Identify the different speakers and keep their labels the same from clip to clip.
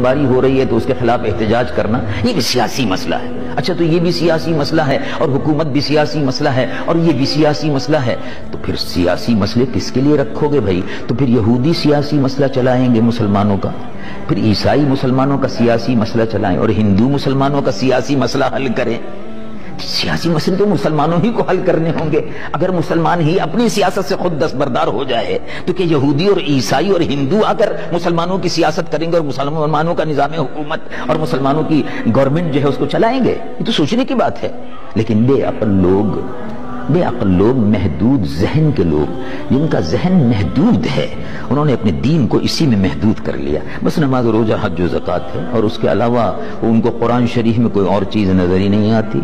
Speaker 1: بمباری ہو رہی ہے تو اس کے خلاف احتجاج کرنا، یہ بھی سیاسی مسئلہ ہے۔ اچھا تو یہ بھی سیاسی مسئلہ ہے اور حکومت بھی سیاسی مسئلہ ہے اور یہ بھی سیاسی مسئلہ ہے، تو پھر سیاسی مسئلے کس کے لیے رکھو گے بھائی؟ تو پھر یہودی سیاسی مسئلہ چلائیں گے مسلمانوں کا، پھر عیسائی مسلمانوں کا سیاسی مسئلہ چلائیں اور ہندو مسلمانوں کا سیاسی مسئلہ حل کریں۔ سیاسی مسئلے تو مسلمانوں ہی کو حل کرنے ہوں گے۔ اگر مسلمان ہی اپنی سیاست سے خود دستبردار ہو جائے تو کہ یہودی اور عیسائی اور ہندو آ کر مسلمانوں کی سیاست کریں گے اور مسلمانوں کا نظام حکومت اور مسلمانوں کی گورنمنٹ جو ہے اس کو چلائیں گے؟ یہ تو سوچنے کی بات ہے۔ لیکن بے عقل لوگ، محدود ذہن کے لوگ، جن کا ذہن محدود ہے، انہوں نے اپنے دین کو اسی میں محدود کر لیا، بس نماز روزہ حج و زکوٰۃ ہے، اور اس کے علاوہ ان کو قرآن شریف میں کوئی اور چیز نظر ہی نہیں آتی۔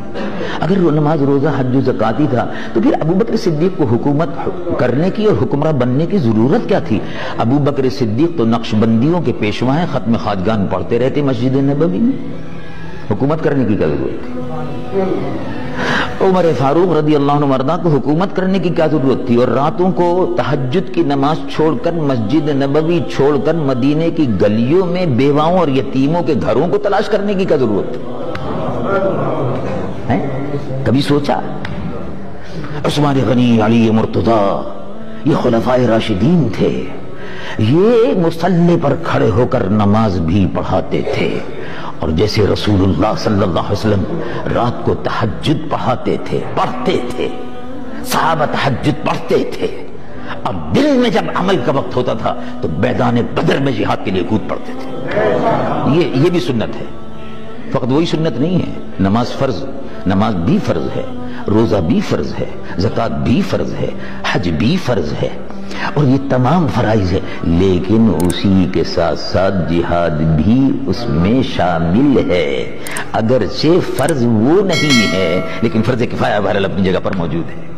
Speaker 1: اگر وہ نماز روزہ حج و زکوٰۃ ہی تھا تو پھر ابو بکر صدیق کو حکومت کرنے کی اور حکمراں بننے کی ضرورت کیا تھی؟ ابو بکر صدیق تو نقش بندیوں کے پیشوا ہیں، ختم خواجگان پڑھتے رہتے مسجد نبوی میں، حکومت کرنے کی کیا ضرورت تھی؟ عمر فاروق رضی اللہ عنہ مرضا کو حکومت کرنے کی کیا ضرورت تھی؟ اور راتوں کو تہجد کی نماز چھوڑ کر، مسجد نبوی چھوڑ کر مدینے کی گلیوں میں بیواؤں اور یتیموں کے گھروں کو تلاش کرنے کی کیا ضرورت تھی؟ کبھی سوچا؟ عثمان غنی، علی مرتضی، یہ خلفائے راشدین تھے، یہ مصلی پر کھڑے ہو کر نماز بھی پڑھاتے تھے، اور جیسے رسول اللہ صلی اللہ علیہ وسلم رات کو تہجد پڑھاتے تھے، صحابہ تہجد پڑھتے تھے، اور دل میں جب عمل کا وقت ہوتا تھا تو میدان بدر میں جہاد کے لیے کود پڑتے تھے۔ یہ بھی سنت ہے، فقط وہی سنت نہیں ہے، نماز بھی فرض ہے، روزہ بھی فرض ہے، زکوٰۃ بھی فرض ہے، حج بھی فرض ہے، اور یہ تمام فرائض ہے، لیکن اسی کے ساتھ ساتھ جہاد بھی اس میں شامل ہے، اگرچہ فرض وہ نہیں ہے لیکن فرض کفایہ بہرحال اپنی جگہ پر موجود ہے۔